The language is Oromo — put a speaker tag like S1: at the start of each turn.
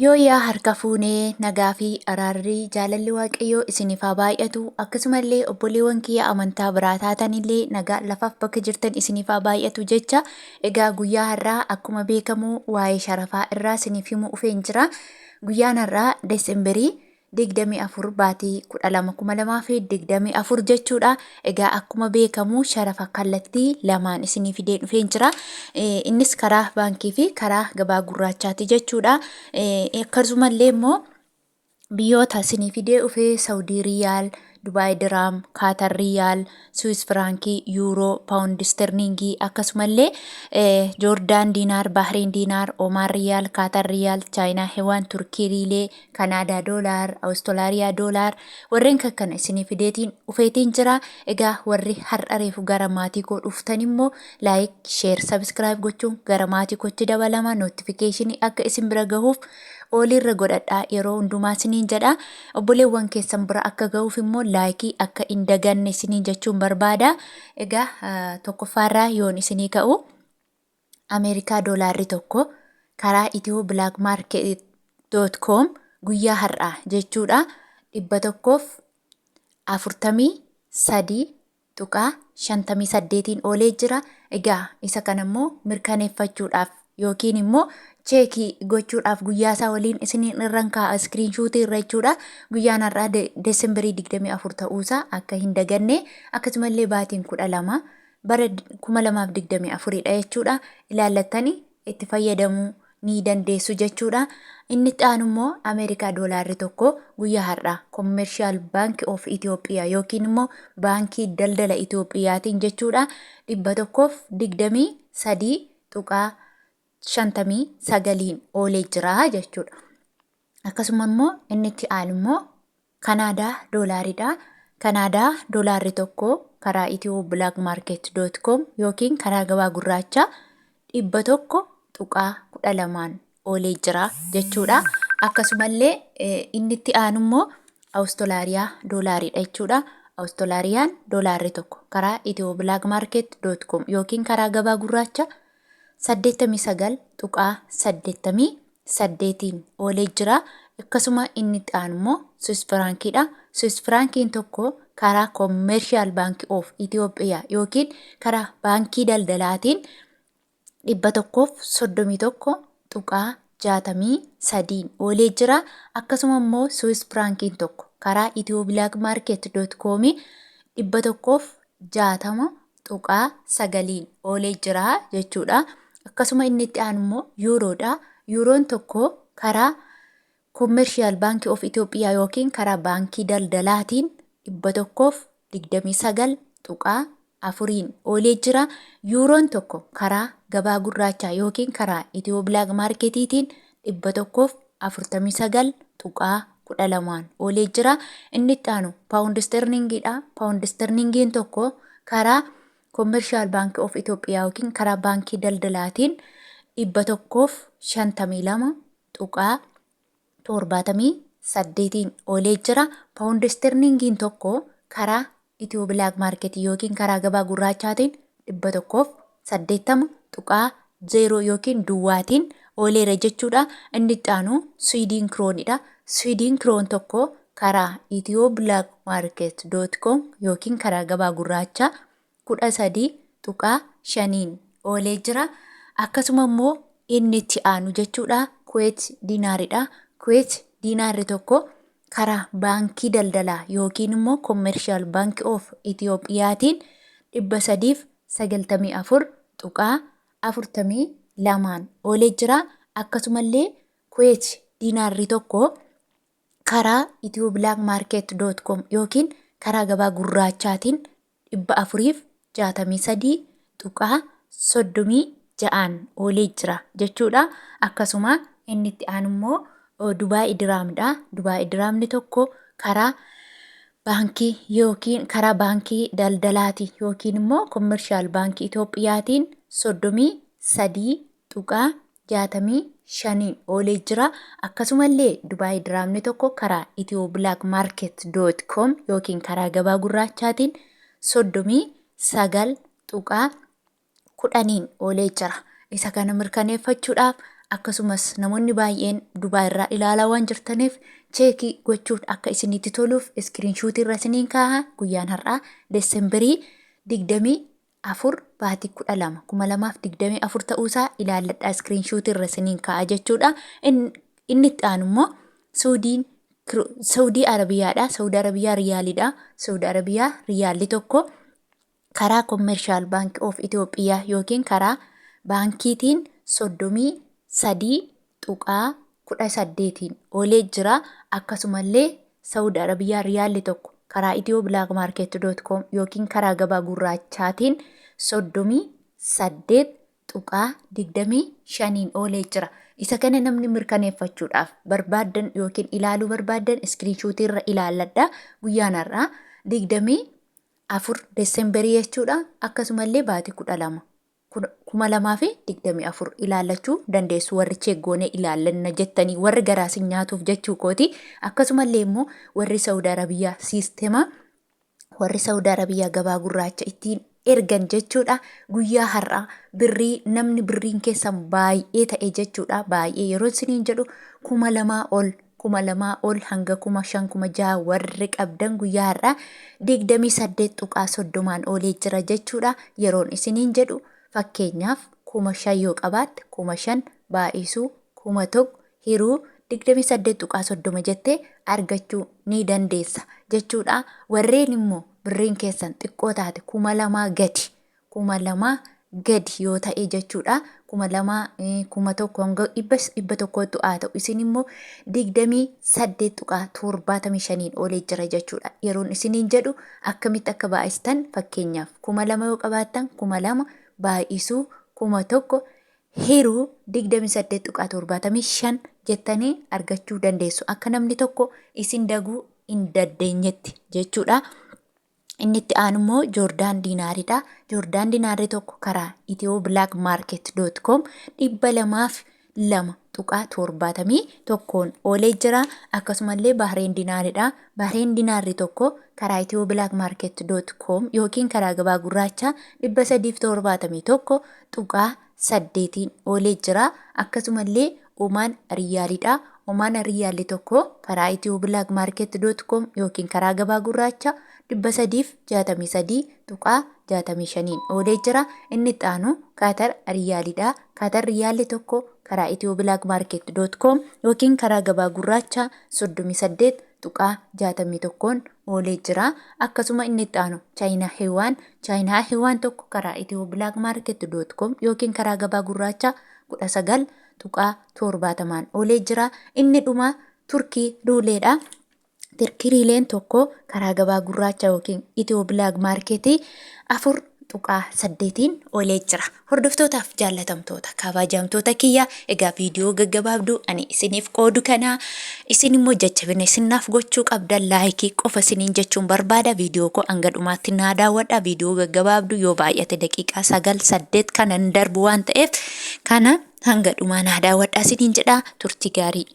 S1: Yaa harka fuunee nagaa fi araarrii jaalalli waaqayyoo isiniif haa baay'atu. Akkasumallee obboleewwan kiyya amantaa biraa taatanillee nagaa lafaaf bakka jirtan isiniif haa baay'atu jecha. Egaa guyyaa har'aa akkuma beekamu waa'ee sharafaa irraa isiniif himuu dhufeen jira. Guyyaan har'aa Desembarii 24 baatii 12/2024 jechuudha. Egaa akkuma beekamu sharafa kallattii lamaan isiniif fidee dhufeen jira. Innis karaa baankii fi karaa gabaa gurraachaati jechuudha. Akkasumallee immoo biyyoota isiniif fidee dhufee Saawudii Riyaal, Dubaay Diraam, Kaatar Riyaal, Swiss Firankii, Yuuroo, Paawundi Sterlingii akkasumallee Joordaan Diinaar, Baahiriin Diinaar, Omaan Riyaal, Kaatar Riyaal, Chaayinaa Hewaan, Turkii Riilee, Kanaadaa Doolaar, Awustiraaliyaa Doolaar warreen kana isiniif fideetiin dhufeetiin jira. Egaa warri har'a reefu gara maatii koo dhuftan immoo laayik, sheer, sabiskiraayib gochuun gara maatii kootti dabalama. Nootifikeeshinii akka isin bira gahuuf oliirra godhadhaa yeroo hundumaa isiniin jedha. Obboleewwan keessan bira akka gahuuf immoo laayikii akka hin daganne isiniin jechuun barbaada. Egaa tokkoffaarraa yoon isinii ka'u Ameerikaa doolaarri tokko karaa ethioblakmarket.com guyyaa har'aa jechuudha 143.58 oolee jira. Egaa isa kanammoo mirkaneeffachuudhaaf yookiin immoo cheekii gochuudhaaf guyyaa isaa waliin isiniin irraan kaa'a iskiriinshuutii irra jechuudha. Guyyaan har'aa Desembarii 24 ta'uusaa akka hin daganne akkasumallee baatiin 12 bara 2024 dha jechuudha. Ilaallattanii itti fayyadamuu ni dandeessu jechuudha. Inni itti immoo Ameerikaa doolaarri tokko guyyaa har'aa Commercial Bank of Ethiopia yookiin immoo baankii daldala Itoophiyaatiin jechuudha 103.59 oolee jira jechuudha. Akkasuma immoo inni itti immoo Kanaadaa doolaaridha. Kanaadaa doolaarri tokko karaa ethioblakmarket.com yookiin karaa gabaa gurraachaa 100.12 oolee jira jechuudha. Akkasumallee inni itti immoo Awustiraaliyaa doolaaridha jechuudha. Awustiraaliyaa doolaarri tokko karaa ethioblakmarket.com yookiin karaa gabaa gurraachaa 89.88 oolee jira. Akkasuma inni itti immoo Swiss Frankiidha. Swiss Frankiin tokko karaa Commercial Bank of Ethiopia yookiin karaa baankii daldalaatiin 131.63 oolee jira. Akkasuma immoo Swiss Frankiin tokko karaa ethioblakmarket.com 160.9 oolee jira jechuudha. Akkasuma inni itti immoo Yuuroodha. Yuuroon tokko karaa Commercial Bank of Ethiopia yookiin karaa baankii daldalaatiin 129.4 oolee jira. Yuuroon tokko karaa gabaa gurraachaa yookiin karaa ethioblakmarketiitiin 149.12 oolee jira. Inni itti Paawundi Sterlingiidha. Paawundi Sterlingiin tokko karaa Commercial Bank of Ethiopia yookiin karaa baankii daldalaatiin 152.78 oolee jira. Paawundi Sterlingiin tokko karaa ethioblakmarket yookiin karaa gabaa gurraachaatiin 180.0 yookiin duwwaatiin ooleera jechuudha. Inni itti Swiidin Kroonidha. Swiidin Kroon tokko karaa ethioblakmarket.com yookiin karaa gabaa gurraachaa 13.5 oolee jira. Akkasuma immoo inni itti jechuudha Kuwait Diinaaridha. Kuwait Diinaarri tokko karaa baankii daldalaa yookiin immoo Commercial Bank of Ethiopiaatiin 394.42 oolee jira. Akkasumallee Kuwait Diinaarri tokko karaa ethioblakmarket.com yookiin karaa gabaa gurraachaatiin 463.36 oolee jira jechuudha. Akkasuma inni itti immoo Dubaay Diraamidha. Dubaay Diraamni tokko karaa baankii yookiin karaa baankii daldalaati yookiin immoo Commercial Bank Itoophiyaatiin 33.65 oolee jira. Akkasumallee Dubaay Diraamni tokko karaa ethioblakmarket.com yookiin karaa gabaa gurraachaatiin 39.10 oolee jira. Isa kana mirkaneeffachuudhaaf akkasumas namoonni baay'een Dubaay irraa ilaalaa waan jirtaniif cheekii gochuuf akka isinitti toluuf iskiriinshuutii irra isiniin kaa'a. Guyyaan har'aa Desembarii 24 baatii 12 2024 ta'uusaa ilaalladhaa iskiriinshuutii irra isiniin kaa'a jechuudha. Inni itti aanu immoo Saudii Arabiyaadha. Saudii Arabiyaa riyaaliidha. Saudii Arabiyaa riyaalli tokko karaa Commercial Bank of Itoophiyaa yookiin karaa baankiitiin 33.18 olee jira. Akkasumallee Saudi Arabiyaa riyaalli tokko karaa itiyooblaakmaarket.com yookiin karaa gabaa gurraachaatiin 38.25 olee jira. Isa kana namni mirkaneeffachuudhaaf barbaadan yookiin ilaaluu barbaadan iskiriinshuutii irra ilaalladha. Guyyaan har'aa 24 Desembarii jechuudha. Akkasumallee baatii 12 2024 ilaallachuu dandeessu warri cheeggoonee ilaallanna jettanii warri garaasin nyaatuuf jechuu kooti. Akkasumallee immoo warri Saudi Arabiyaa siistema warri Saudi Arabiyaa gabaa gurraacha ittiin ergan jechuudha. Guyyaa har'aa namni birriin keessan baay'ee ta'e jechuudha. Baay'ee yeroo isiniin jedhu 2,000 ol hanga 5,000 6,000 warri qabdan guyyaa har'aa 28.30 olee jira jechuudha. Yeroon isiniin jedhu fakkeenyaaf 5,000 yoo qabaatte 5,000 baay'isuu 1,000 hiruu 28.30 jettee argachuu ni dandeessa jechuudha. Warreen immoo birriin keessan xiqqoo taate 2,000 gadi 2,000 gadi yoo ta'e jechuudha. 2,000 1,000 hanga 100 haa ta'u isin immoo 28.75 olee jira jechuudha. Yeroon isiniin jedhu akkamitti akka baay'istan fakkeenyaaf 2,000 yoo qabaattan 2,000 baay'isuu 1,000 hiruu 28.75 jettanii argachuu dandeessu. Akka namni tokko isin daguu hin dandeenyetti jechuudha. Inni itti aanu immoo Joordaan Diinaariidha. Joordaan Diinaarii tokko karaa itiyooblaakmaarket.com 202.71 olee jira. Akkasumallee Bahareen Diinaariidha. Bahareen Diinaarii tokko karaa itiyooblaakmaarket.com yookiin karaa gabaa gurraachaa 371.8 olee jira. Akkasumallee Olmaan riyaaliidha. Olmaan riyaalli tokko karaa itiyooblaakmaarket.com yookiin karaa gabaa gurraachaa 363.65 olee jira. Inni itti aanu Kaatar riyaaliidha. Kaatar riyaalli tokko karaa itiyooblaakmaarket.com yookiin karaa gabaa gurraachaa 38.61 olee jira. Akkasuma inni itti aanu Chaayinaa Heewaan. Chaayinaa Heewaan tokko karaa itiyooblaakmaarket.com yookiin karaa gabaa gurraachaa 19.70 olee jira. Inni dhuma Turkii Riileedha. Turkii Riileen tokko karaa gabaa gurraachaa yookiin itiyooblaakmaarketii 4.8 olee jira. Hordoftootaaf jaallatamtoota kabajamtoota kiyya egaa viidiyoo gaggabaabduu ani isiniif qoodu kana isin immoo jajjabina isinaaf gochuu qabdan laayikii qofa isiniin jechuun barbaada. Viidiyoo koo hanga dhumaatti naa daawwadha. Viidiyoo gaggabaabduu yoo baay'ate daqiiqaa 9-8 kanan darbu waan ta'eef kana hanga dhumaa naa daawwadha isiniin jedha. Turtii gaarii.